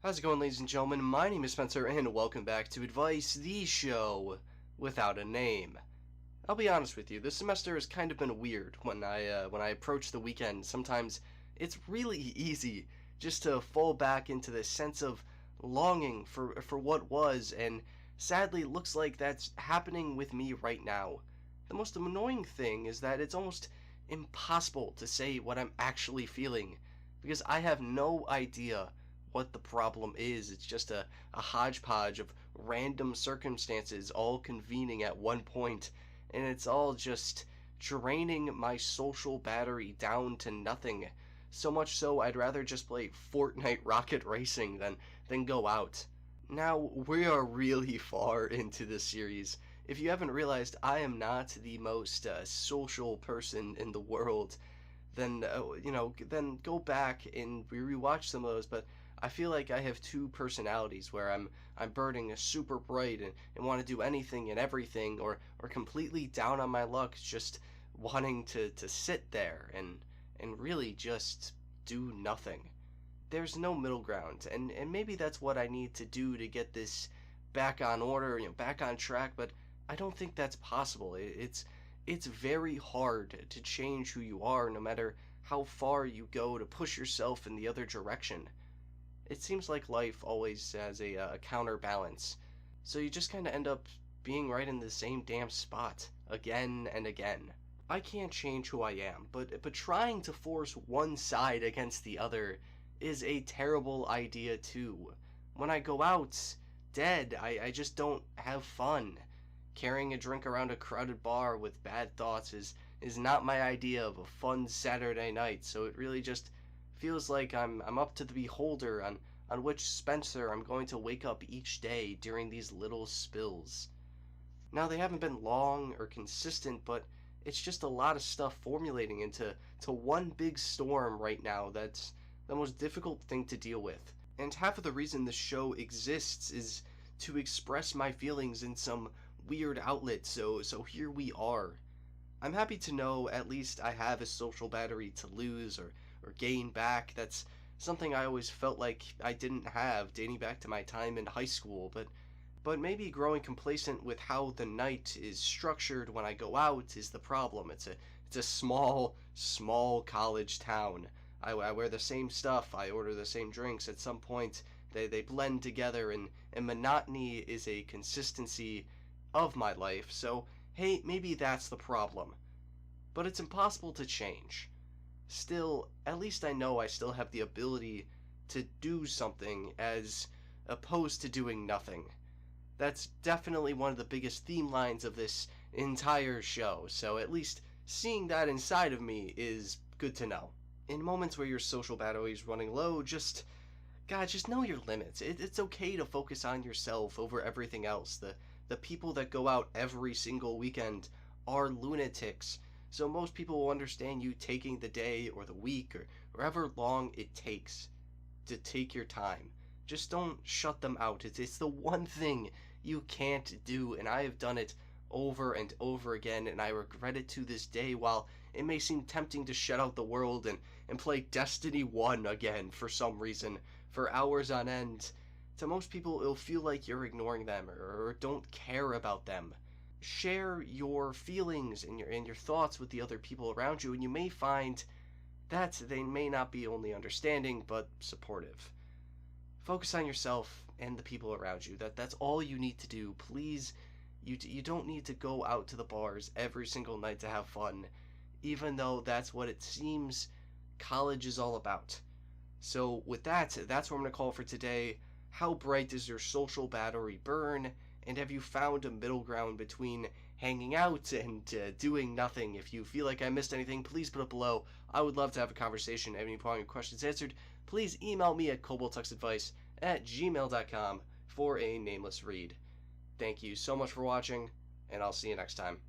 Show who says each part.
Speaker 1: How's it going, ladies and gentlemen? My name is Spencer, and welcome back to Advice, the show without a name. I'll be honest with you, this semester has kind of been weird when I approach the weekend. Sometimes it's really easy just to fall back into this sense of longing for what was, and sadly it looks like that's happening with me right now. The most annoying thing is that it's almost impossible to say what I'm actually feeling, because I have no idea what the problem is. It's just a hodgepodge of random circumstances all convening at one point, and it's all just draining my social battery down to nothing. So much so I'd rather just play Fortnite Rocket Racing than go out. Now, we are really far into this series. If you haven't realized, I am not the most social person in the world. Then then go back and rewatch some of those. But I feel like I have two personalities where I'm burning super bright and want to do anything and everything, or completely down on my luck, just wanting to sit there and really just do nothing. There's no middle ground, and maybe that's what I need to do to get this back on order, back on track, but I don't think that's possible. It's very hard to change who you are, no matter how far you go to push yourself in the other direction. It seems like life always has a counterbalance, so you just kind of end up being right in the same damn spot again and again. I can't change who I am, but trying to force one side against the other is a terrible idea too. When I go out dead, I just don't have fun. Carrying a drink around a crowded bar with bad thoughts is not my idea of a fun Saturday night, so it really just feels like I'm up to the beholder on which Spencer I'm going to wake up each day during these little spills. Now, they haven't been long or consistent, but it's just a lot of stuff formulating into one big storm right now that's the most difficult thing to deal with. And half of the reason this show exists is to express my feelings in some weird outlet, so here we are. I'm happy to know at least I have a social battery to lose or gain back. That's something I always felt like I didn't have, dating back to my time in high school, but maybe growing complacent with how the night is structured when I go out is the problem. It's a small college town. I wear the same stuff, I order the same drinks. At some point they blend together, and monotony is a consistency of my life. So hey, maybe that's the problem. But it's impossible to change. Still, at least I know I still have the ability to do something as opposed to doing nothing. That's definitely one of the biggest theme lines of this entire show, so at least seeing that inside of me is good to know. In moments where your social battery is running low, just know your limits. It's okay to focus on yourself over everything else. The people that go out every single weekend are lunatics, so most people will understand you taking the day or the week or however long it takes to take your time. Just don't shut them out. It's the one thing you can't do, and I have done it over and over again, and I regret it to this day. While it may seem tempting to shut out the world and play Destiny 1 again for some reason for hours on end, to most people it'll feel like you're ignoring them or don't care about them. Share your feelings and your thoughts with the other people around you, and you may find that they may not be only understanding but supportive. Focus on yourself and the people around you. That's all you need to do. Please, you don't need to go out to the bars every single night to have fun, even though that's what it seems college is all about. So with that's what I'm going to call for today. How bright does your social battery burn? And have you found a middle ground between hanging out and doing nothing? If you feel like I missed anything, please put it below. I would love to have a conversation. Have any point your questions answered, please email me at koboldtuxadvice@gmail.com for a nameless read. Thank you so much for watching, and I'll see you next time.